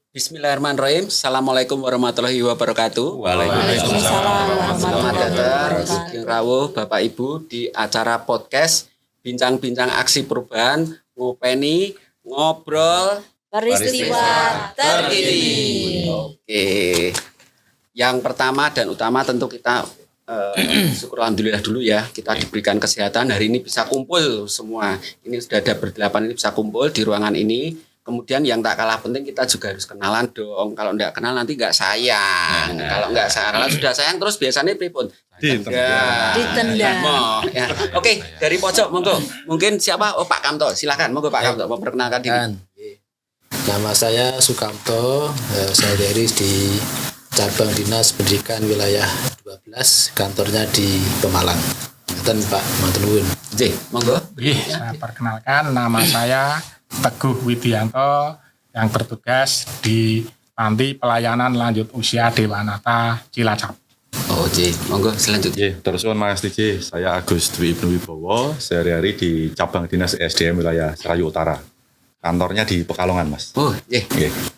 Bismillahirrahmanirrahim. Assalamualaikum warahmatullahi wabarakatuh. Waalaikumsalam Selamat datang warahmatullahi Sugeng Rawuh Bapak Ibu di acara podcast Bincang-bincang Aksi Perubahan Ngopeni Ngobrol Peristiwa terkini. Oke. Yang pertama dan utama tentu kita syukur alhamdulillah dulu ya, kita diberikan kesehatan hari ini bisa kumpul semua. Ini sudah ada berdelapan ini bisa kumpul di ruangan ini. Kemudian yang tak kalah penting kita juga harus kenalan dong. Kalau enggak kenal nanti enggak sayang. Kalau enggak sayang, kalau sudah sayang terus biasanya pripun? Ditendang. Ya. Oke, dari pojok monggo. Mungkin siapa? Oh, Pak Kamto. Silakan monggo Pak Kamto memperkenalkan diri. Nama saya Sukamto, saya dari di cabang Dinas Pendidikan wilayah 12, kantornya di Pemalang. Ngeten Pak, matur nuwun. Nggih, monggo. Saya perkenalkan, nama saya Teguh Widianto yang bertugas di Panti Pelayanan Lanjut Usia Dewanata Cilacap. Oh, monggo selanjutnya. Terus Mas DJ, saya Agus Dwi Ibnu Wibowo, sehari-hari di cabang Dinas SDM wilayah Serayu Utara. Kantornya di Pekalongan, Mas. Oh,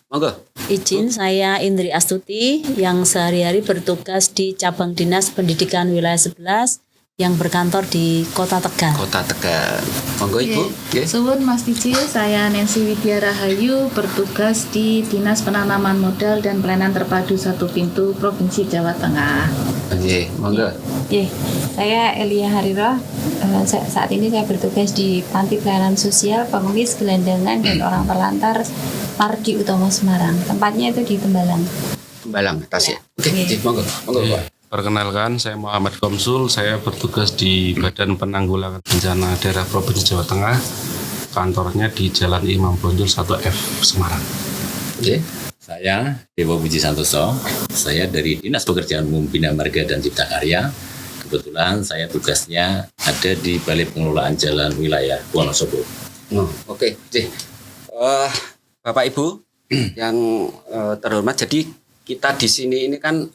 monggo. Izin, saya Indri Astuti yang sehari-hari bertugas di cabang Dinas Pendidikan wilayah 11 yang berkantor di Kota Tegal. Kota Tegal. Monggo Ibu. Nggih. Suwun Mas Tiji, saya Nancy Widya Rahayu bertugas di Dinas Penanaman Modal dan Pelayanan Terpadu Satu Pintu Provinsi Jawa Tengah. Nggih, monggo. Saya Elia Hariro. Saat ini saya bertugas di Panti Pelayanan Sosial Pengemis, Gelandangan dan Orang Terlantar Mardi Utomo Semarang. Tempatnya itu di Tembalang. Tembalang atas ya. Oke, monggo. Monggo, Pak. Perkenalkan, saya Muhammad Komsul, saya bertugas di Badan Penanggulangan Bencana Daerah Provinsi Jawa Tengah, kantornya di Jalan Imam Bonjol 1F, Semarang. Nggih. Saya Dewa Puji Santoso, saya dari Dinas Pekerjaan Umum Bina Marga dan Cipta Karya. Kebetulan saya tugasnya ada di Balai Pengelolaan Jalan Wilayah Wonosobo. Oke. Bapak Ibu yang terhormat, jadi kita di sini ini kan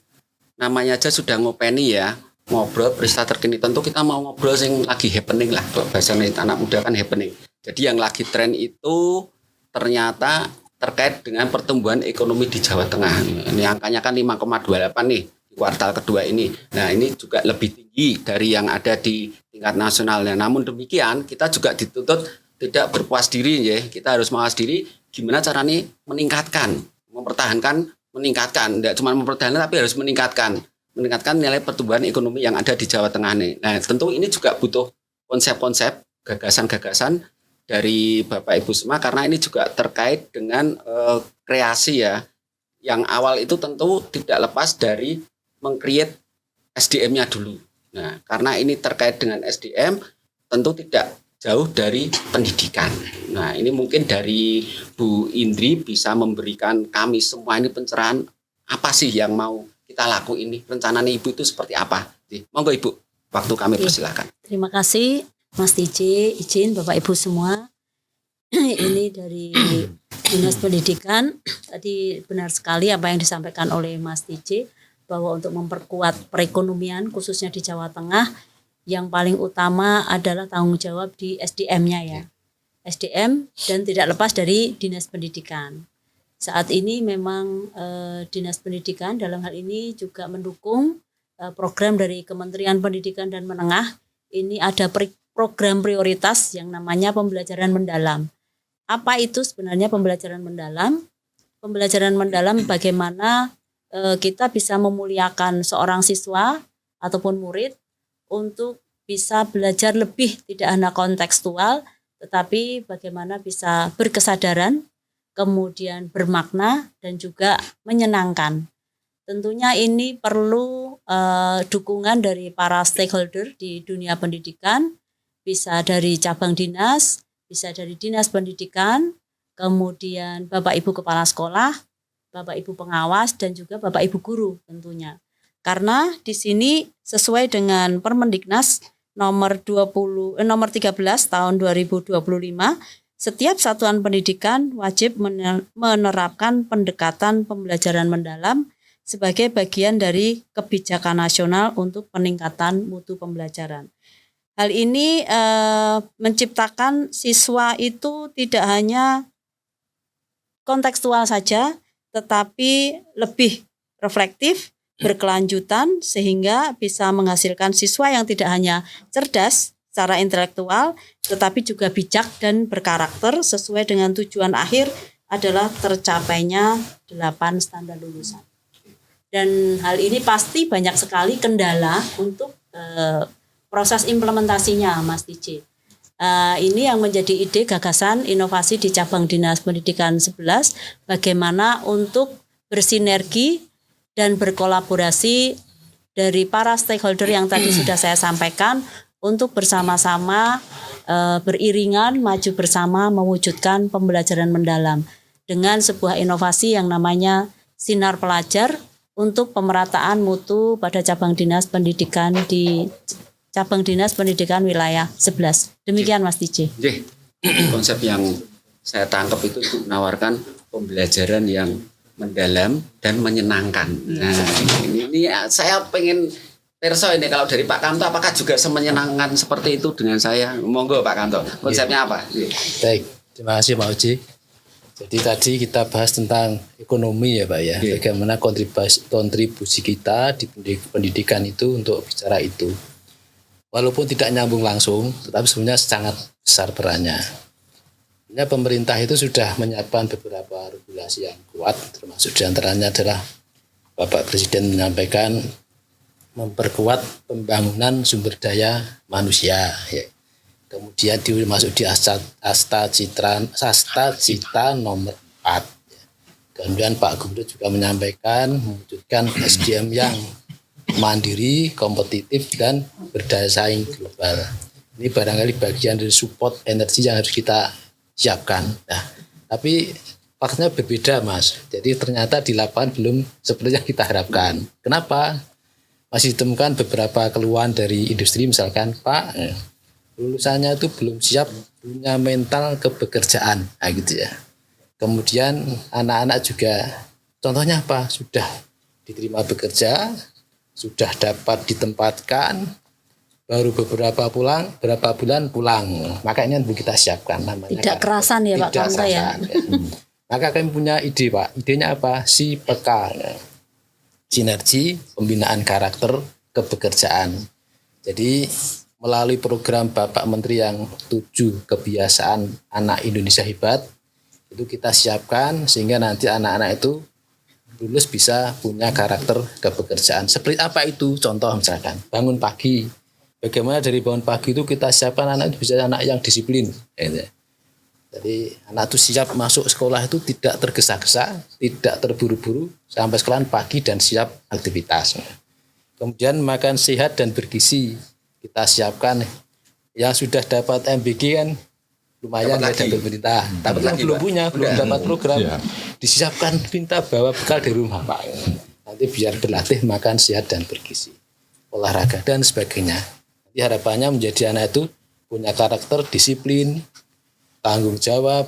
namanya aja sudah ngopeni ya, ngobrol peristiwa terkini. Tentu kita mau ngobrol yang lagi happening lah, kalau bahasanya anak muda kan happening. Jadi yang lagi tren itu ternyata terkait dengan pertumbuhan ekonomi di Jawa Tengah. Ini angkanya kan 5,28 nih di kuartal kedua ini. Nah, ini juga lebih tinggi dari yang ada di tingkat nasional. Nah, namun demikian kita juga dituntut tidak berpuas diri ya. Kita harus mawas diri gimana caranya meningkatkan, mempertahankan, meningkatkan, tidak cuma mempertahankan tapi harus meningkatkan nilai pertumbuhan ekonomi yang ada di Jawa Tengah nih. Nah, tentu ini juga butuh konsep-konsep, gagasan-gagasan dari Bapak Ibu semua karena ini juga terkait dengan kreasi ya. Yang awal itu tentu tidak lepas dari meng-create SDM-nya dulu. Nah, karena ini terkait dengan SDM tentu tidak jauh dari pendidikan. Nah, ini mungkin dari Bu Indri bisa memberikan kami semua ini pencerahan apa sih yang mau kita lakuin ini. Rencananya Ibu itu seperti apa? Monggo Ibu, waktu kami persilakan. Terima kasih Mas DJ, izin Bapak Ibu semua. Ini dari Dinas Pendidikan. Tadi benar sekali apa yang disampaikan oleh Mas DJ bahwa untuk memperkuat perekonomian khususnya di Jawa Tengah yang paling utama adalah tanggung jawab di SDM-nya ya. SDM dan tidak lepas dari Dinas Pendidikan. Saat ini memang Dinas Pendidikan dalam hal ini juga mendukung program dari Kementerian Pendidikan dan Menengah. Ini ada program prioritas yang namanya pembelajaran mendalam. Apa itu sebenarnya pembelajaran mendalam? Pembelajaran mendalam bagaimana kita bisa memuliakan seorang siswa ataupun murid untuk bisa belajar lebih tidak hanya kontekstual, tetapi bagaimana bisa berkesadaran, kemudian bermakna dan juga menyenangkan. Tentunya ini perlu dukungan dari para stakeholder di dunia pendidikan, bisa dari cabang dinas, bisa dari Dinas Pendidikan, kemudian Bapak Ibu Kepala Sekolah, Bapak Ibu Pengawas, dan juga Bapak Ibu Guru tentunya. Karena di sini sesuai dengan Permendiknas nomor 13 tahun 2025, setiap satuan pendidikan wajib menerapkan pendekatan pembelajaran mendalam sebagai bagian dari kebijakan nasional untuk peningkatan mutu pembelajaran. Hal ini menciptakan siswa itu tidak hanya kontekstual saja, tetapi lebih reflektif, berkelanjutan, sehingga bisa menghasilkan siswa yang tidak hanya cerdas secara intelektual, tetapi juga bijak dan berkarakter sesuai dengan tujuan akhir adalah tercapainya 8 standar lulusan. Dan hal ini pasti banyak sekali kendala untuk proses implementasinya, Mas DJ. Ini yang menjadi ide gagasan inovasi di cabang Dinas Pendidikan 11, bagaimana untuk bersinergi dan berkolaborasi dari para stakeholder yang tadi sudah saya sampaikan untuk bersama-sama beriringan maju bersama mewujudkan pembelajaran mendalam dengan sebuah inovasi yang namanya Sinar Pelajar untuk pemerataan mutu pada cabang Dinas Pendidikan di cabang Dinas Pendidikan wilayah 11. Demikian Mas DJ. Konsep yang saya tangkap itu menawarkan pembelajaran yang mendalam dan menyenangkan. Nah, ini saya pengen perso ini kalau dari Pak Kanto apakah juga semenyenangkan seperti itu dengan saya? Monggo Pak Kanto. Konsepnya apa? Baik, terima kasih Pak Uji. Jadi tadi kita bahas tentang ekonomi ya Pak ya. Bagaimana kontribusi kita di pendidikan itu untuk bicara itu. Walaupun tidak nyambung langsung, tetapi sebenarnya sangat besar perannya. Sebenarnya pemerintah itu sudah menyiapkan beberapa regulasi yang kuat, termasuk diantaranya adalah Bapak Presiden menyampaikan memperkuat pembangunan sumber daya manusia. Ya. Kemudian masuk di Asta Cita nomor 4. Kemudian Pak Gubernur juga menyampaikan mewujudkan SDM yang mandiri, kompetitif, dan berdaya saing global. Ini barangkali bagian dari support energi yang harus kita siapkan. Nah, tapi faktanya berbeda Mas. Jadi ternyata di lapangan belum seperti yang kita harapkan. Kenapa? Masih ditemukan beberapa keluhan dari industri, misalkan Pak, lulusannya itu belum siap punya mental kepekerjaan, nah gitu ya. Kemudian anak-anak juga, contohnya apa? Sudah diterima bekerja, sudah dapat ditempatkan, baru berapa bulan pulang. Maka ini yang kita siapkan namanya. Tidak kerasan ya Pak Kanto ya. Maka kami punya ide Pak. Idenya apa? SIPK. Sinergi Pembinaan Karakter Kepekerjaan. Jadi melalui program Bapak Menteri yang 7 kebiasaan anak Indonesia hebat, itu kita siapkan sehingga nanti anak-anak itu lulus bisa punya karakter kepekerjaan. Seperti apa itu? Contoh misalkan bangun pagi. Bagaimana dari bangun pagi itu kita siapkan anak itu bisa anak yang disiplin. Jadi anak itu siap masuk sekolah itu tidak tergesa-gesa, tidak terburu-buru, sampai sekolah pagi dan siap aktivitas. Kemudian makan sehat dan bergizi. Kita siapkan yang sudah dapat MBG kan lumayan ya dari pemerintah. Tapi yang belum punya, belum dapat program, disiapkan minta bawa bekal dari rumah Pak. Nanti biar berlatih makan sehat dan bergizi, olahraga dan sebagainya. Jadi harapannya menjadi anak itu punya karakter disiplin, tanggung jawab,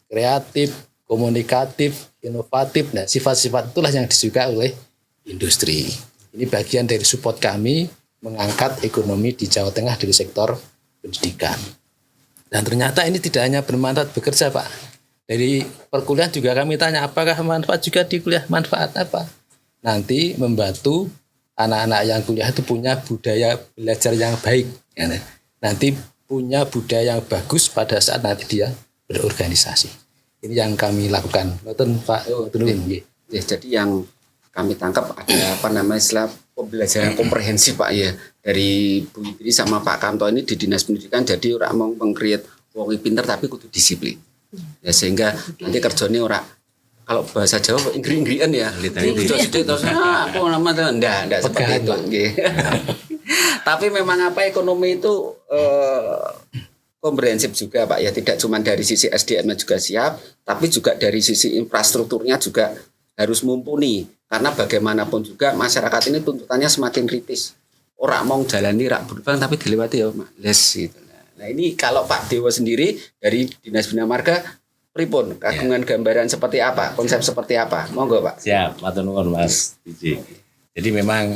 kreatif, komunikatif, inovatif. Nah, sifat-sifat itulah yang disukai oleh industri. Ini bagian dari support kami mengangkat ekonomi di Jawa Tengah dari sektor pendidikan. Dan ternyata ini tidak hanya bermanfaat bekerja Pak. Dari perkuliahan juga kami tanya apakah manfaat juga di kuliah, manfaat apa? Nanti membantu anak-anak yang kuliah itu punya budaya belajar yang baik. Nanti punya budaya yang bagus pada saat nanti dia berorganisasi. Ini yang kami lakukan. Pak. Jadi yang kami tangkap ada istilah pembelajaran komprehensif Pak ya, dari Bu Idri sama Pak Kanto ini di Dinas Pendidikan. Jadi orang mau meng-create wong pinter tapi kudu disiplin. Ya sehingga nanti kerjanya orang kalau bahasa Jawa inggri-inggrian ya. Terus aku namanya enggak seperti itu. Tapi memang ekonomi itu komprehensif juga Pak ya, tidak cuma dari sisi SDM-nya juga siap, tapi juga dari sisi infrastrukturnya juga harus mumpuni. Karena bagaimanapun juga masyarakat ini tuntutannya semakin kritis. Orang mau jalani rak berbang tapi dilewati ya les gitu. Nah ini kalau Pak Dewo sendiri dari Dinas Bina Marga, pripun kagungan gambaran seperti apa, konsep seperti apa? Monggo Pak. Siap, matur nuwun Mas DJ. Jadi memang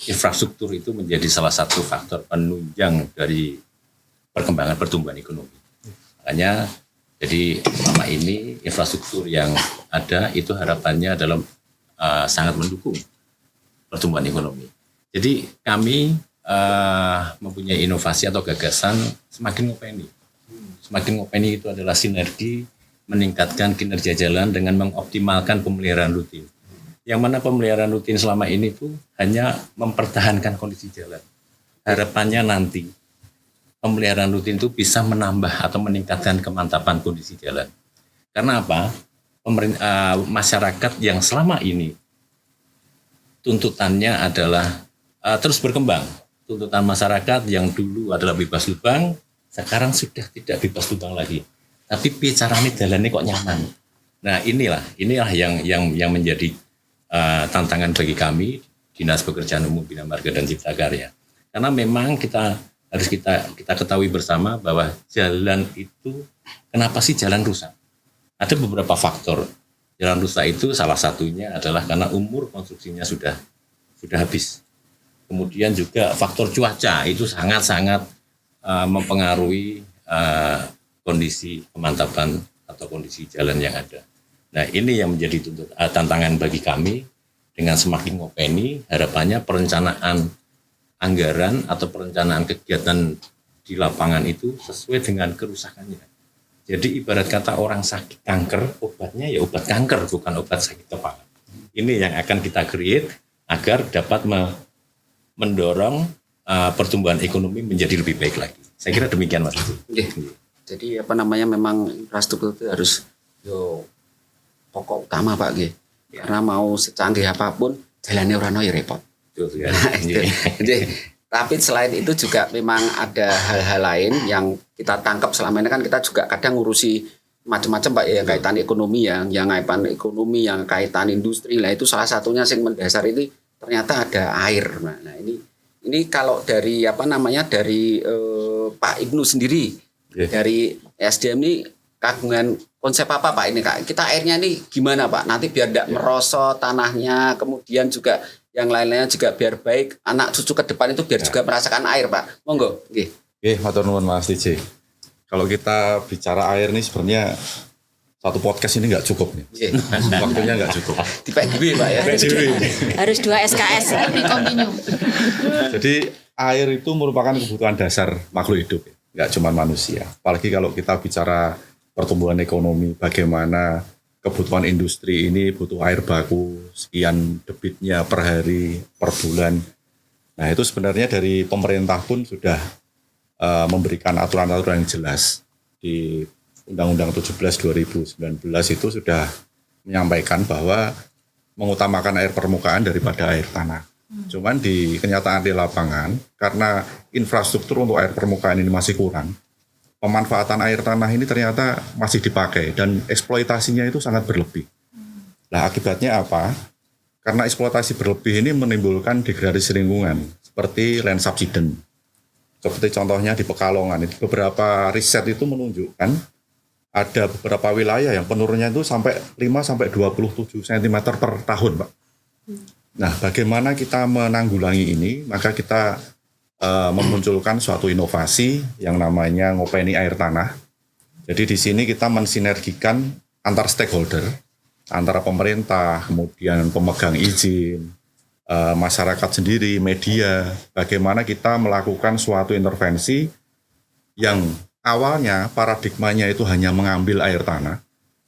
infrastruktur itu menjadi salah satu faktor penunjang dari perkembangan pertumbuhan ekonomi. Makanya Jadi selama ini infrastruktur yang ada itu harapannya adalah sangat mendukung pertumbuhan ekonomi. Jadi kami mempunyai inovasi atau gagasan semakin ngopeni. Semakin ngopeni itu adalah sinergi meningkatkan kinerja jalan dengan mengoptimalkan pemeliharaan rutin. Yang mana pemeliharaan rutin selama ini tuh hanya mempertahankan kondisi jalan. Harapannya nanti pemeliharaan rutin itu bisa menambah atau meningkatkan kemantapan kondisi jalan. Karena apa? Masyarakat yang selama ini tuntutannya adalah terus berkembang. Tuntutan masyarakat yang dulu adalah bebas lubang, sekarang sudah tidak bebas lubang lagi. Tapi bicaranya jalannya kok nyaman. Nah inilah yang menjadi tantangan bagi kami Dinas Pekerjaan Umum Bina Marga dan Cipta Karya. Karena memang kita ketahui bersama bahwa jalan itu, kenapa sih jalan rusak? Ada beberapa faktor. Jalan rusak itu salah satunya adalah karena umur konstruksinya sudah habis. Kemudian juga faktor cuaca itu sangat-sangat mempengaruhi kondisi kemantapan atau kondisi jalan yang ada. Nah ini yang menjadi tantangan bagi kami. Dengan semakin ngopeni, harapannya perencanaan anggaran atau perencanaan kegiatan di lapangan itu sesuai dengan kerusakannya. Jadi ibarat kata orang sakit kanker, obatnya ya obat kanker, bukan obat sakit kepala. Ini yang akan kita create agar dapat mendorong pertumbuhan ekonomi menjadi lebih baik lagi. Saya kira demikian Mas. Jadi memang infrastruktur itu harus pokok utama Pak G. Karena mau secanggih apapun jalannya orang ya repot. Tapi selain itu juga memang ada hal-hal lain yang kita tangkap selama ini kan kita juga kadang ngurusi macam-macam Pak ya, yang kaitan ekonomi yang kaitan ekonomi, yang kaitan industri lah, itu salah satunya yang mendasar ini ternyata ada air. Nah ini kalau dari dari Pak Ibnu sendiri dari SDM ini kagungan konsep apa Pak ini Kak? Kita airnya ini gimana Pak? Nanti biar tidak merosot tanahnya, kemudian juga yang lain-lainnya juga biar baik, anak cucu ke depan itu biar juga merasakan air Pak. Monggo. Nggih. Matur nuwun Mas DJ. Kalau kita bicara air nih sebenarnya satu podcast ini nggak cukup nih. Waktunya nggak cukup. Dipek Pak ya. Harus 2 SKS. Jadi air itu merupakan kebutuhan dasar makhluk hidup, nggak cuma manusia. Apalagi kalau kita bicara pertumbuhan ekonomi, bagaimana kebutuhan industri ini butuh air baku, sekian debitnya per hari, per bulan. Nah itu sebenarnya dari pemerintah pun sudah memberikan aturan-aturan yang jelas. Di Undang-Undang 17 2019 itu sudah menyampaikan bahwa mengutamakan air permukaan daripada air tanah. Cuman di kenyataan di lapangan, karena infrastruktur untuk air permukaan ini masih kurang, pemanfaatan air tanah ini ternyata masih dipakai dan eksploitasinya itu sangat berlebih. Nah akibatnya apa? Karena eksploitasi berlebih ini menimbulkan degradasi lingkungan seperti land subsidence. Seperti contohnya di Pekalongan, itu beberapa riset itu menunjukkan ada beberapa wilayah yang penurunannya itu sampai 5-27 cm per tahun Pak. Nah bagaimana kita menanggulangi ini? Maka kita memunculkan suatu inovasi yang namanya ngopeni air tanah. Jadi di sini kita mensinergikan antar stakeholder, antara pemerintah, kemudian pemegang izin, masyarakat sendiri, media. Bagaimana kita melakukan suatu intervensi yang awalnya paradigmanya itu hanya mengambil air tanah,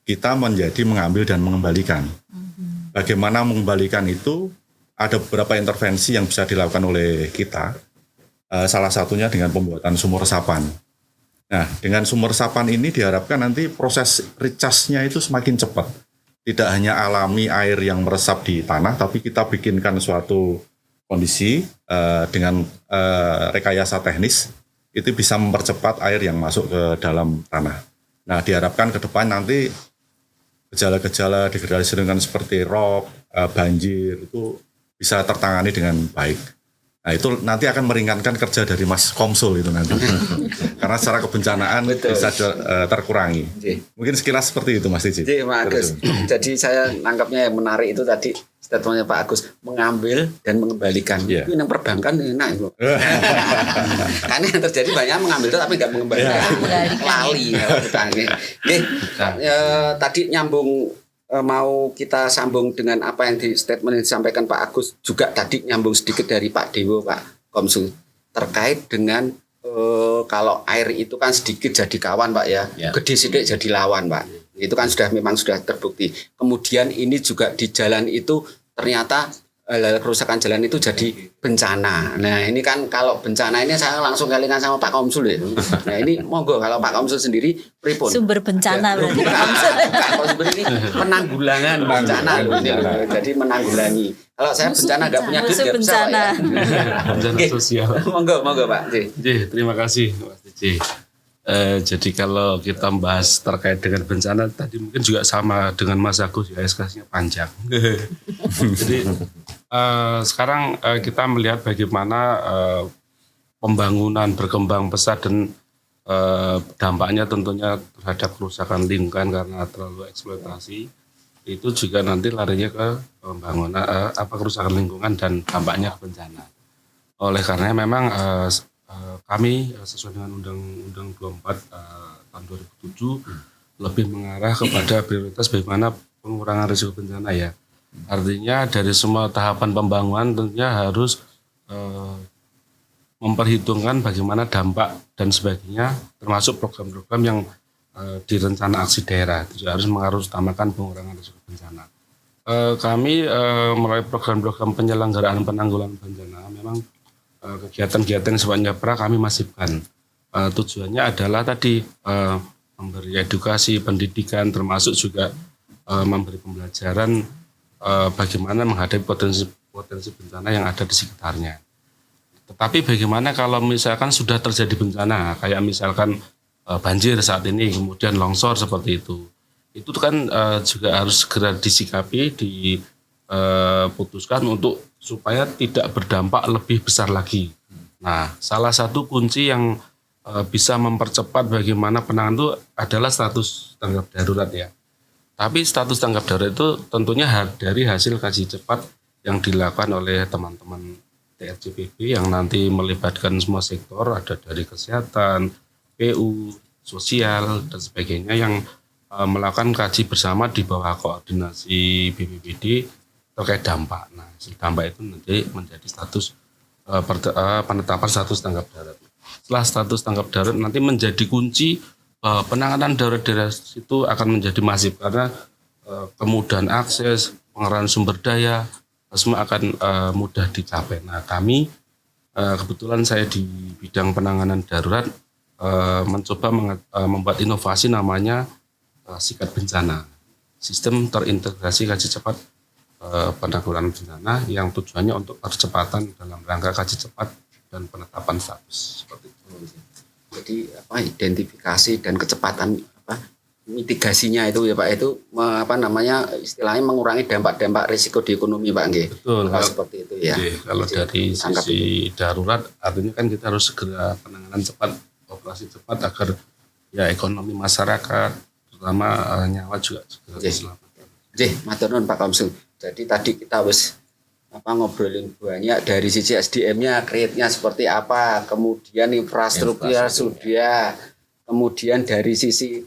kita menjadi mengambil dan mengembalikan. Bagaimana mengembalikan itu? Ada beberapa intervensi yang bisa dilakukan oleh kita. Salah satunya dengan pembuatan sumur resapan. Nah, dengan sumur resapan ini diharapkan nanti proses recharge-nya itu semakin cepat. Tidak hanya alami air yang meresap di tanah, tapi kita bikinkan suatu kondisi dengan rekayasa teknis, itu bisa mempercepat air yang masuk ke dalam tanah. Nah, diharapkan ke depan nanti gejala-gejala degradasi lingkungan seperti rob, banjir, itu bisa tertangani dengan baik. Nah itu nanti akan meringankan kerja dari Mas Komsul itu nanti. Karena secara kebencanaan bisa terkurangi. Mungkin sekilas seperti itu Mas Tiji. Pak Agus. Jadi saya nangkapnya yang menarik itu tadi statementnya Pak Agus, mengambil dan mengembalikan. Itu yang perbankan enak itu. Karena yang terjadi banyak mengambil itu tapi nggak mengembalikan. Lali. Tadi nyambung, mau kita sambung dengan apa yang di statement yang disampaikan Pak Agus, juga tadi nyambung sedikit dari Pak Dewo, Pak Komsul, terkait dengan kalau air itu kan sedikit jadi kawan Pak ya, gede sedikit jadi lawan Pak, itu kan memang sudah terbukti. Kemudian ini juga di jalan itu ternyata kerusakan jalan itu jadi bencana. Nah ini kan kalau bencana ini saya langsung kelingan sama Pak Komsul ya. Nah ini monggo kalau Pak Komsul sendiri pripun? Sumber bencana berarti Pak Komsul. Pak Komsul ini penanggulangan bencana loh ini loh. Jadi menanggulangi. Kalau saya bencana nggak punya duit nggak bisa Pak ya. Bencana sosial. Monggo Pak. Terima kasih Mas Tiji. Jadi kalau kita membahas terkait dengan bencana tadi mungkin juga sama dengan Mas Agus ya, SKS-nya panjang. Jadi sekarang kita melihat bagaimana pembangunan berkembang pesat dan dampaknya tentunya terhadap kerusakan lingkungan karena terlalu eksploitasi, itu juga nanti larinya ke pembangunan kerusakan lingkungan dan dampaknya ke bencana. Oleh karena memang kami sesuai dengan Undang-Undang 24 tahun 2007 lebih mengarah kepada prioritas bagaimana pengurangan risiko bencana ya. Artinya dari semua tahapan pembangunan tentunya harus memperhitungkan bagaimana dampak dan sebagainya, termasuk program-program yang di rencana aksi daerah juga harus mengutamakan pengurangan risiko bencana. Kami melalui program-program penyelenggaraan penanggulangan bencana memang kegiatan-kegiatan sifatnya kami masifkan. Tujuannya adalah tadi memberi edukasi, pendidikan, termasuk juga memberi pembelajaran bagaimana menghadapi potensi bencana yang ada di sekitarnya. Tetapi bagaimana kalau misalkan sudah terjadi bencana, kayak misalkan banjir saat ini, kemudian longsor seperti itu kan juga harus segera disikapi, diputuskan untuk supaya tidak berdampak lebih besar lagi. Nah, salah satu kunci yang bisa mempercepat bagaimana penanganan itu adalah status tanggap darurat ya. Tapi status tanggap darurat itu tentunya dari hasil kaji cepat yang dilakukan oleh teman-teman TRCPB yang nanti melibatkan semua sektor, ada dari kesehatan, PU, sosial, dan sebagainya yang melakukan kaji bersama di bawah koordinasi BPBD terkait dampak. Nah, dampak itu nanti menjadi status penetapan status tanggap darurat. Setelah status tanggap darurat nanti menjadi kunci penanganan darurat itu akan menjadi masif karena kemudahan akses, pengerahan sumber daya semua akan mudah dicapai. Nah, kami kebetulan saya di bidang penanganan darurat mencoba membuat inovasi namanya Sikat Bencana, sistem terintegrasi kaji cepat penanggulangan bencana yang tujuannya untuk percepatan dalam rangka kaji cepat dan penetapan status seperti itu. Jadi identifikasi dan kecepatan mitigasinya itu ya Pak, itu istilahnya mengurangi dampak-dampak risiko di ekonomi Pak nggih. Betul. Kalau seperti itu ya. Kalau dari sisi darurat artinya kan kita harus segera penanganan cepat, operasi cepat agar ya ekonomi masyarakat terutama nyawa juga segera diselamatkan. Matur nuwun Pak Komsul. Jadi tadi kita ngobrolin banyak dari sisi SDM-nya, create-nya seperti apa, kemudian infrastruktur sudah, kemudian dari sisi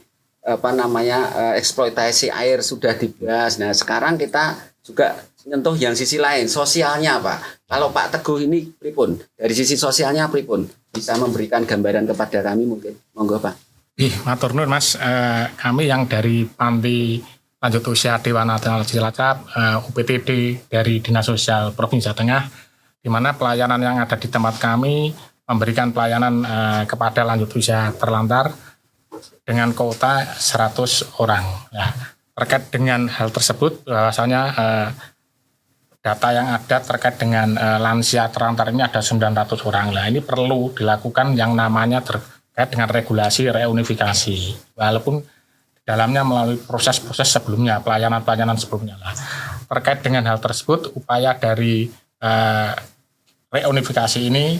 eksploitasi air sudah dibahas. Nah, sekarang kita juga nyentuh yang sisi lain, sosialnya Pak. Kalau Pak Teguh ini pripun? Dari sisi sosialnya pripun? Bisa memberikan gambaran kepada kami mungkin? Monggo Pak. Matur nuwun Mas, kami yang dari Panti Lanjut Usia Dewan Nasional Cilacap, UPTD dari Dinas Sosial Provinsi Jawa Tengah, di mana pelayanan yang ada di tempat kami memberikan pelayanan kepada lanjut usia terlantar dengan kuota 100 orang. Ya, terkait dengan hal tersebut, bahwasanya data yang ada terkait dengan lansia terlantar ini ada 900 orang. Nah, ini perlu dilakukan yang namanya terkait dengan regulasi reunifikasi. Walaupun dalamnya melalui proses-proses sebelumnya, pelayanan-pelayanan sebelumnya. Terkait dengan hal tersebut, upaya dari reunifikasi ini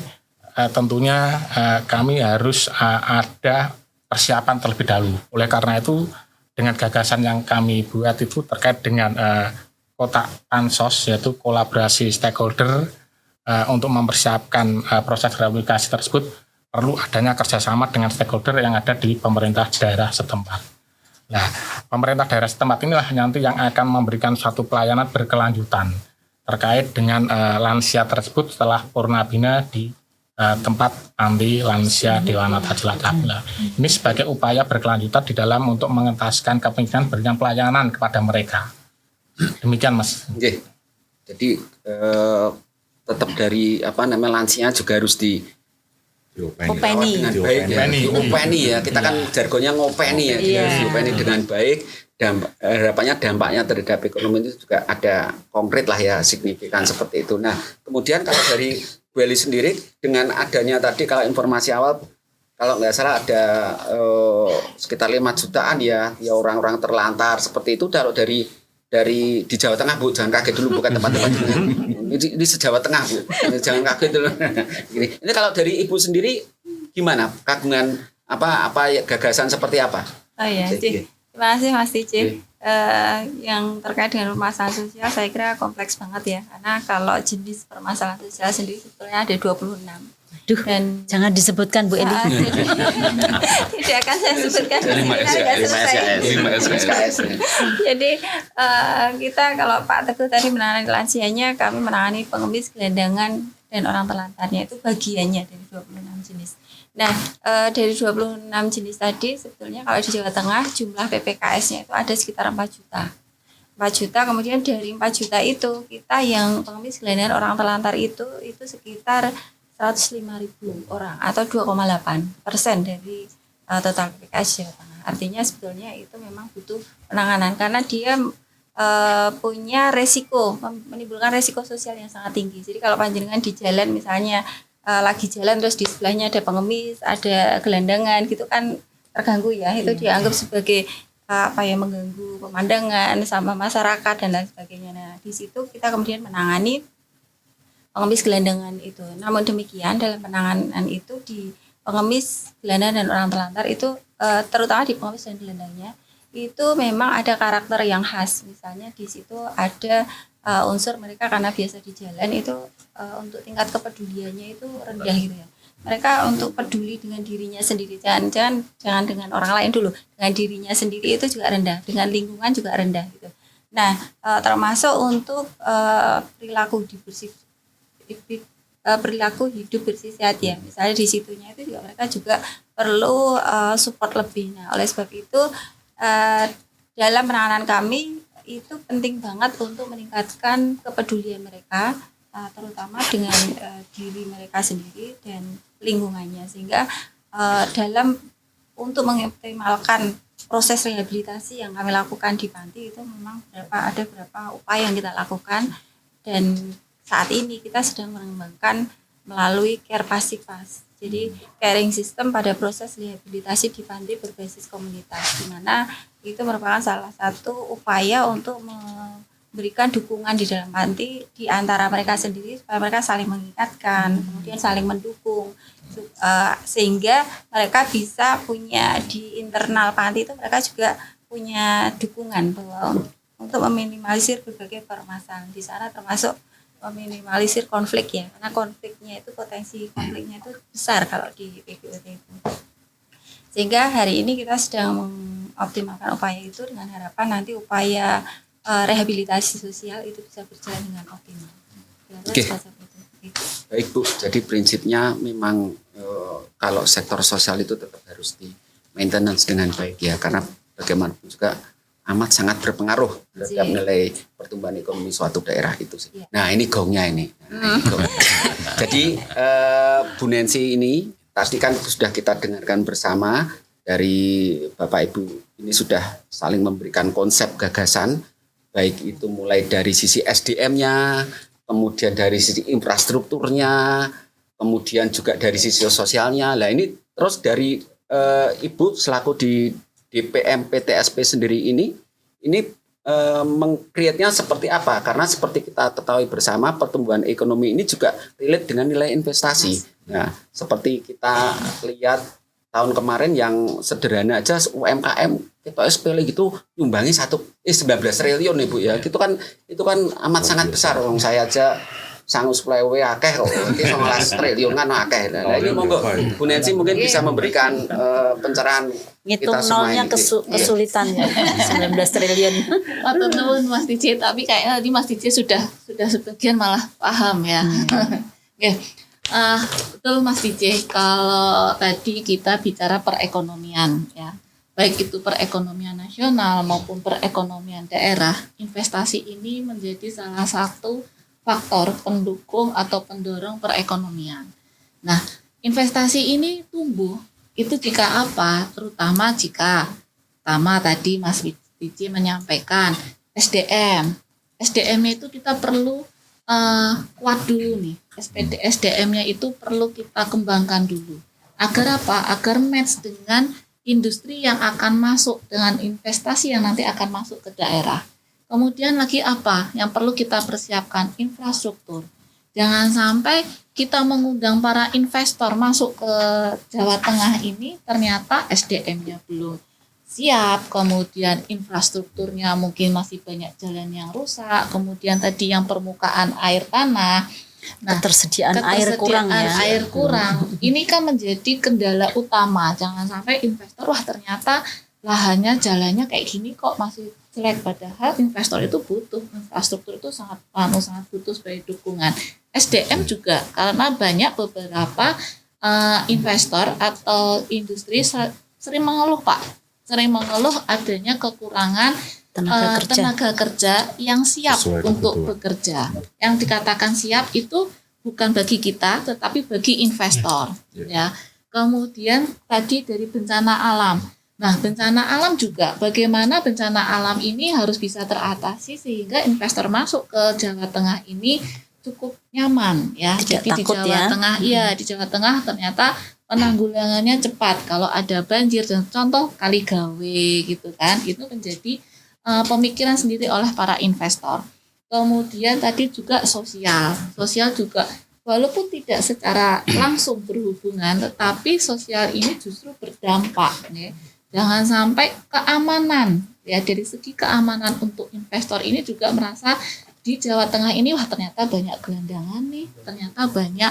tentunya kami harus ada persiapan terlebih dahulu. Oleh karena itu dengan gagasan yang kami buat itu terkait dengan kotak pansos, yaitu kolaborasi stakeholder untuk mempersiapkan proses reunifikasi tersebut, perlu adanya kerjasama dengan stakeholder yang ada di pemerintah daerah setempat. Nah, pemerintah daerah setempat inilah nanti yang akan memberikan suatu pelayanan berkelanjutan terkait dengan lansia tersebut setelah Purnabina di tempat panti lansia Dewanata Cilacap. Ini sebagai upaya berkelanjutan di dalam untuk mengentaskan kepemimpinan berikan pelayanan kepada mereka. Demikian Mas. Oke. Jadi tetap dari lansia juga harus Openi. dengan baik ya. Diopeni ya. Kita kan jargonnya ngopeni ya. Harus diopeni dengan baik. Harapannya dampaknya terhadap ekonomi itu juga ada konkret lah ya, signifikan seperti itu. Nah, kemudian kalau dari Bu Eli sendiri dengan adanya tadi kalau informasi awal kalau nggak salah ada sekitar 5 jutaan ya orang-orang terlantar seperti itu. Kalau dari di Jawa Tengah Bu, jangan kaget dulu, bukan tempat-tempat ini se-Jawa Tengah Bu, jangan kaget dulu. Ini kalau dari Ibu sendiri gimana, kagungan apa gagasan seperti apa? Oh ya, terima kasih Mas Tije. Yang terkait dengan permasalahan sosial saya kira kompleks banget ya, karena kalau jenis permasalahan sosial sendiri sebetulnya ada 26. Dan jangan disebutkan Bu Eli. Tidak akan saya sebutkan. 5 SKS. Jadi kita kalau Pak Teguh tadi menangani lansianya, kami menangani pengemis, gelandangan, dan orang terlantarnya itu bagiannya dari 26 jenis. Nah, dari 26 jenis tadi sebetulnya kalau di Jawa Tengah jumlah PPKS-nya itu ada sekitar 4 juta. 4 juta, kemudian dari 4 juta itu kita yang pengemis, gelandangan, orang terlantar itu sekitar 105.000 orang atau 2,8% dari total PPKS Jawa Tengah. Artinya sebetulnya itu memang butuh penanganan karena dia punya resiko, menimbulkan resiko sosial yang sangat tinggi. Jadi kalau panjenengan di jalan misalnya lagi jalan terus di sebelahnya ada pengemis, ada gelandangan gitu kan terganggu ya, itu dianggap sebagai mengganggu pemandangan sama masyarakat dan lain sebagainya. Nah, di situ kita kemudian menangani pengemis gelandangan itu. Namun demikian dalam penanganan itu di pengemis, gelandangan dan orang terlantar itu terutama di pengemis dan gelandangnya itu memang ada karakter yang khas. Misalnya di situ ada unsur mereka karena biasa di jalan itu untuk tingkat kepeduliannya itu rendah gitu ya. Mereka untuk peduli dengan dirinya sendiri, jangan dengan orang lain dulu, dengan dirinya sendiri itu juga rendah, dengan lingkungan juga rendah gitu. Nah, termasuk untuk perilaku hidup bersih sehat ya. Misalnya di situnya itu juga mereka juga perlu support lebih. Nah, oleh sebab itu dalam penanganan kami itu penting banget untuk meningkatkan kepedulian mereka, terutama dengan diri mereka sendiri dan lingkungannya, sehingga dalam untuk mengoptimalkan proses rehabilitasi yang kami lakukan di panti itu memang ada beberapa upaya yang kita lakukan, dan saat ini kita sedang mengembangkan melalui care pasipas. Jadi caring system pada proses rehabilitasi di panti berbasis komunitas, di mana itu merupakan salah satu upaya untuk memberikan dukungan di dalam panti di antara mereka sendiri supaya mereka saling mengingatkan, kemudian saling mendukung, sehingga mereka bisa punya di internal panti itu mereka juga punya dukungan bahwa untuk meminimalisir berbagai permasalahan di sana, termasuk meminimalisir konflik ya, karena konfliknya itu potensi konfliknya itu besar kalau di PGOT itu. Sehingga hari ini kita sedang mengoptimalkan upaya itu dengan harapan nanti upaya rehabilitasi sosial itu bisa berjalan dengan optimal. Oke. Baik Bu, jadi prinsipnya memang kalau sektor sosial itu tetap harus di maintenance dengan baik ya, karena bagaimanapun juga amat sangat berpengaruh terhadap nilai pertumbuhan ekonomi suatu daerah itu sih. Nah ini gongnya ini. Jadi Bu Nancy ini tadi kan sudah kita dengarkan bersama dari Bapak Ibu, ini sudah saling memberikan konsep gagasan, baik itu mulai dari sisi SDM-nya, kemudian dari sisi infrastrukturnya, kemudian juga dari sisi sosialnya. Nah ini terus dari Ibu selaku di DPM PTSP sendiri ini meng-create-nya seperti apa? Karena seperti kita ketahui bersama, pertumbuhan ekonomi ini juga relate dengan nilai investasi. Nah, seperti kita lihat tahun kemarin yang sederhana aja UMKM kita SPL gitu nyumbangi 19 triliun Ibu ya. Itu kan amat sangat besar. Wong saya aja sangu sepelewe akeh kok. Iki 19 triliun kan akeh. Nah, ini monggo Bu Nancy mungkin bisa memberikan pencerahan Ngitung kita semua nolnya ini. kesulitan ya. 19 triliun. Matur nuwun Mas DJ, tapi kayaknya tadi Mas DJ sudah sebagian malah paham ya. Oke. Betul Mas DJ, kalau tadi kita bicara perekonomian ya. Baik itu perekonomian nasional maupun perekonomian daerah, investasi ini menjadi salah satu faktor pendukung atau pendorong perekonomian. Nah, investasi ini tumbuh itu jika apa? Terutama jika tadi Mas DJ menyampaikan SDM. SDM-nya itu kita perlu kuat dulu nih. SDM-nya itu perlu kita kembangkan dulu. Agar apa? Agar match dengan industri yang akan masuk, dengan investasi yang nanti akan masuk ke daerah. Kemudian lagi apa? Yang perlu kita persiapkan infrastruktur. Jangan sampai kita mengundang para investor masuk ke Jawa Tengah ini ternyata SDM-nya belum siap, kemudian infrastrukturnya mungkin masih banyak jalan yang rusak, kemudian tadi yang permukaan air tanah, ketersediaan air kurang ya. Air kurang. Ini kan menjadi kendala utama. Jangan sampai investor ternyata lahannya jalannya kayak gini kok masih jelek, padahal investor itu butuh infrastruktur, itu sangat butuh sebagai dukungan. SDM juga karena banyak beberapa investor atau industri sering mengeluh adanya kekurangan tenaga kerja yang siap untuk bekerja. Yang dikatakan siap itu bukan bagi kita tetapi bagi investor ya. Kemudian tadi dari bencana alam. Nah, bencana alam juga bagaimana bencana alam ini harus bisa teratasi sehingga investor masuk ke Jawa Tengah ini cukup nyaman ya. Tidak jadi takut di Jawa ya. Tengah di Jawa Tengah ternyata penanggulangannya cepat. Kalau ada banjir dan contoh Kaligawe gitu kan, itu menjadi pemikiran sendiri oleh para investor. Kemudian tadi juga sosial juga walaupun tidak secara langsung berhubungan, tetapi sosial ini justru berdampak ya. Jangan sampai keamanan ya, dari segi keamanan untuk investor ini juga merasa di Jawa Tengah ini ternyata banyak gelandangan nih, ternyata banyak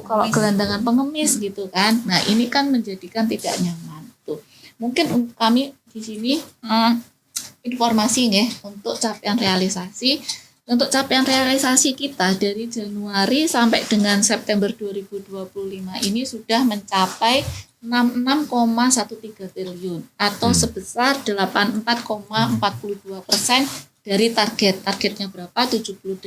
kalau gelandangan pengemis gitu kan. Nah, ini kan menjadikan tidak nyaman tuh. Mungkin kami di sini informasi nih untuk capaian realisasi. Untuk capaian realisasi kita dari Januari sampai dengan September 2025 ini sudah mencapai 66,13 triliun atau sebesar 84,42% dari targetnya berapa 78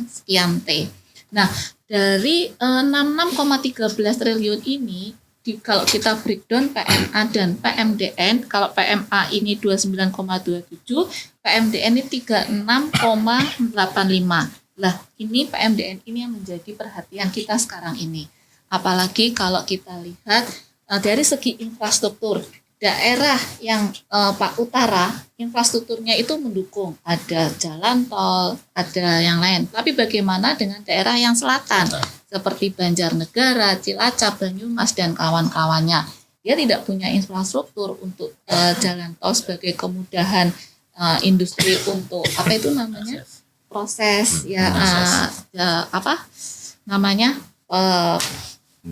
sekian T. Nah, dari 66,13 triliun ini kalau kita breakdown PMA dan PMDN, kalau PMA ini 29,27, PMDN ini 36,85. Lah, ini PMDN ini yang menjadi perhatian kita sekarang ini. Apalagi kalau kita lihat dari segi infrastruktur, daerah yang utara, infrastrukturnya itu mendukung. Ada jalan tol, ada yang lain. Tapi bagaimana dengan daerah yang selatan? Seperti Banjarnegara, Cilacap, Banyumas, dan kawan-kawannya. Dia tidak punya infrastruktur untuk jalan tol sebagai kemudahan industri untuk proses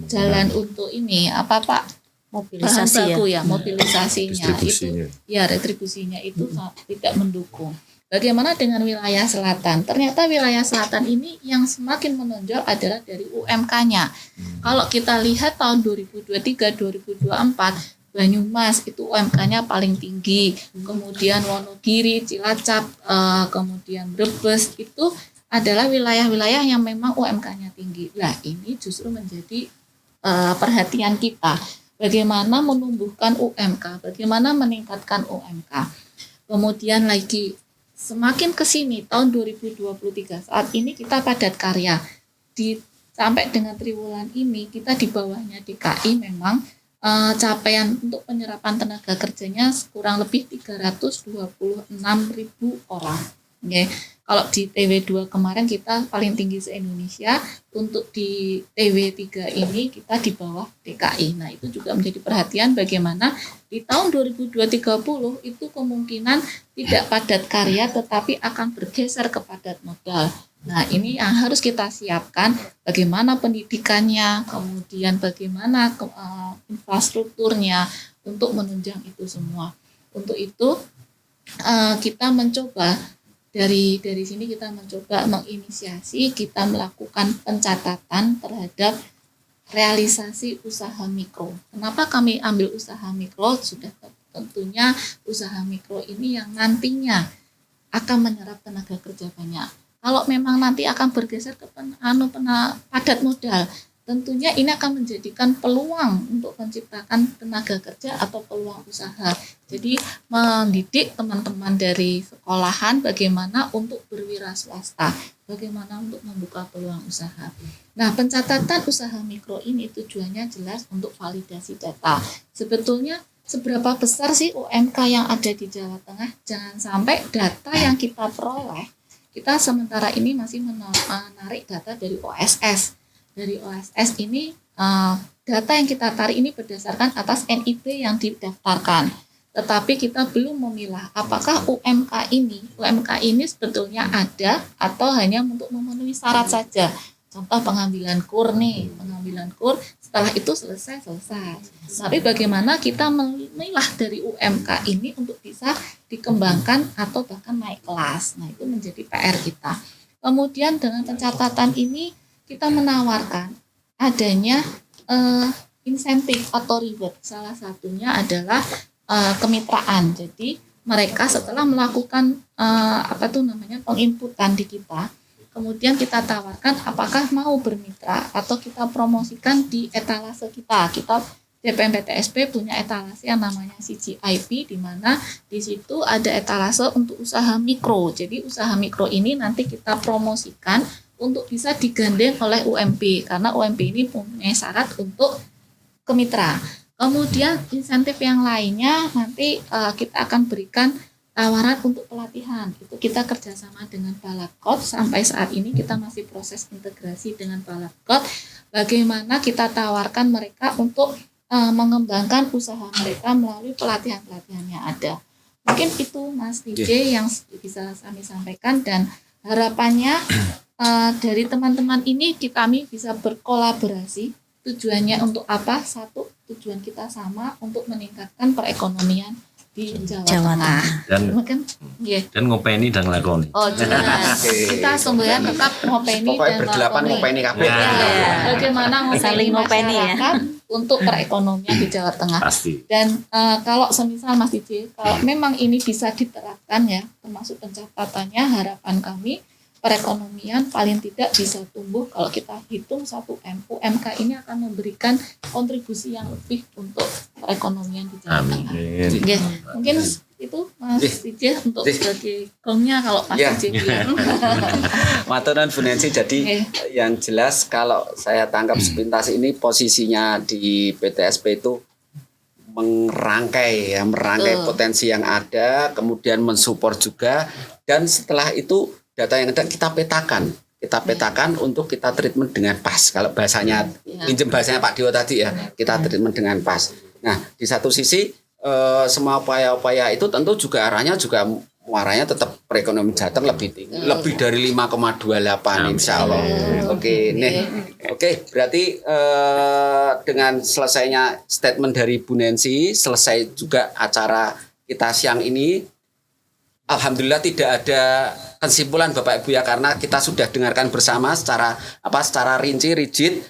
jalan untuk ini mobilisasi mobilisasinya itu ya retribusinya itu tidak mendukung. Bagaimana dengan wilayah selatan? Ternyata wilayah selatan ini yang semakin menonjol adalah dari UMK-nya. Kalau kita lihat tahun 2023-2024 Banyumas itu UMK-nya paling tinggi. Kemudian Wonogiri, Cilacap, kemudian Brebes itu adalah wilayah-wilayah yang memang UMK-nya tinggi. Nah, ini justru menjadi perhatian kita. Bagaimana menumbuhkan UMK, bagaimana meningkatkan UMK. Kemudian lagi semakin ke sini tahun 2023 saat ini kita padat karya. Sampai dengan triwulan ini kita di bawahnya DKI memang capaian untuk penyerapan tenaga kerjanya kurang lebih 326.000 orang. Oke. Kalau di TW2 kemarin kita paling tinggi se-Indonesia, untuk di TW3 ini kita di bawah DKI. Nah, itu juga menjadi perhatian bagaimana di tahun 2030 itu kemungkinan tidak padat karya tetapi akan bergeser ke padat modal. Nah, ini yang harus kita siapkan, bagaimana pendidikannya, kemudian bagaimana infrastrukturnya untuk menunjang itu semua. Untuk itu kita mencoba dari sini kita mencoba menginisiasi, kita melakukan pencatatan terhadap realisasi usaha mikro. Kenapa kami ambil usaha mikro? Sudah tentunya usaha mikro ini yang nantinya akan menyerap tenaga kerja banyak. Kalau memang nanti akan bergeser ke padat modal, tentunya ini akan menjadikan peluang untuk menciptakan tenaga kerja atau peluang usaha. Jadi mendidik teman-teman dari sekolahan bagaimana untuk berwira swasta, bagaimana untuk membuka peluang usaha. Nah, pencatatan usaha mikro ini tujuannya jelas untuk validasi data. Sebetulnya seberapa besar sih UMK yang ada di Jawa Tengah? Jangan sampai data yang kita peroleh, kita sementara ini masih menarik data dari OSS. Dari OSS ini data yang kita tarik ini berdasarkan atas NIP yang didaftarkan. Tetapi kita belum memilah apakah UMK ini sebetulnya ada atau hanya untuk memenuhi syarat saja. Contoh pengambilan KUR nih, setelah itu selesai. Tapi bagaimana kita memilah dari UMK ini untuk bisa dikembangkan atau bahkan naik kelas. Nah, itu menjadi PR kita. Kemudian dengan pencatatan ini kita menawarkan adanya insentif atau reward. Salah satunya adalah kemitraan. Jadi mereka setelah melakukan penginputan di kita, kemudian kita tawarkan apakah mau bermitra atau kita promosikan di etalase kita. Kita DPMPTSP punya etalase yang namanya CGIP, di mana di situ ada etalase untuk usaha mikro. Jadi usaha mikro ini nanti kita promosikan untuk bisa digandeng oleh UMP, karena UMP ini punya syarat untuk kemitra. Kemudian insentif yang lainnya nanti kita akan berikan tawaran untuk pelatihan. Itu kita kerjasama dengan Balakot. Sampai saat ini kita masih proses integrasi dengan Balakot. Bagaimana kita tawarkan mereka untuk mengembangkan usaha mereka melalui pelatihan-pelatihan yang ada. Mungkin itu Mas DJ yang bisa kami sampaikan, dan harapannya dari teman-teman ini kami bisa berkolaborasi. Tujuannya untuk apa? Satu, tujuan kita sama untuk meningkatkan perekonomian di Jawa Tengah. Dan ngopeni dan nglakoni. Oh, jelas. Kita sungguhan tetap ngopeni dan berdelapan ngopeni kabeh. Bagaimana saling ngopeni ya untuk perekonomian di Jawa Tengah. Pasti. Dan kalau semisal Mas DJ, kalau memang ini bisa diterapkan ya, termasuk pencatatannya, harapan kami perekonomian paling tidak bisa tumbuh. Kalau kita hitung 1 UMK ini akan memberikan kontribusi yang lebih untuk perekonomian di Jawa Tengah. Ya, mungkin itu Mas DJ untuk sebagai gongnya kalau Mas DJ bilang. Maturan Bu Nancy, jadi yang jelas kalau saya tangkap sepintas ini posisinya di PTSP itu merangkai potensi yang ada, kemudian mensupport juga, dan setelah itu data yang ada kita petakan untuk kita treatment dengan pas. Kalau bahasanya pinjem bahasanya Pak Dio tadi ya, kita treatment dengan pas. Nah, di satu sisi semua upaya-upaya itu tentu juga arahnya tetap perekonomian Jateng lebih tinggi, lebih dari 5,28 insya Allah. Oke, berarti dengan selesainya statement dari Bu Nancy, selesai juga acara kita siang ini. Alhamdulillah tidak ada kesimpulan Bapak Ibu ya, karena kita sudah dengarkan bersama secara rinci, rigid.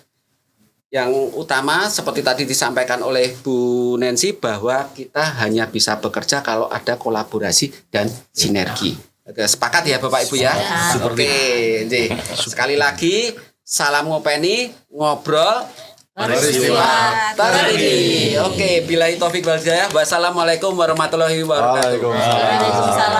Yang utama seperti tadi disampaikan oleh Bu Nancy bahwa kita hanya bisa bekerja kalau ada kolaborasi dan sinergi. Sepakat ya Bapak Ibu ya? Oke, sekali lagi salam ngopeni, ngobrol peristiwa terkini. Oke, billahi taufik wal hidayah. Wassalamualaikum warahmatullahi wabarakatuh. Waalaikumsalam.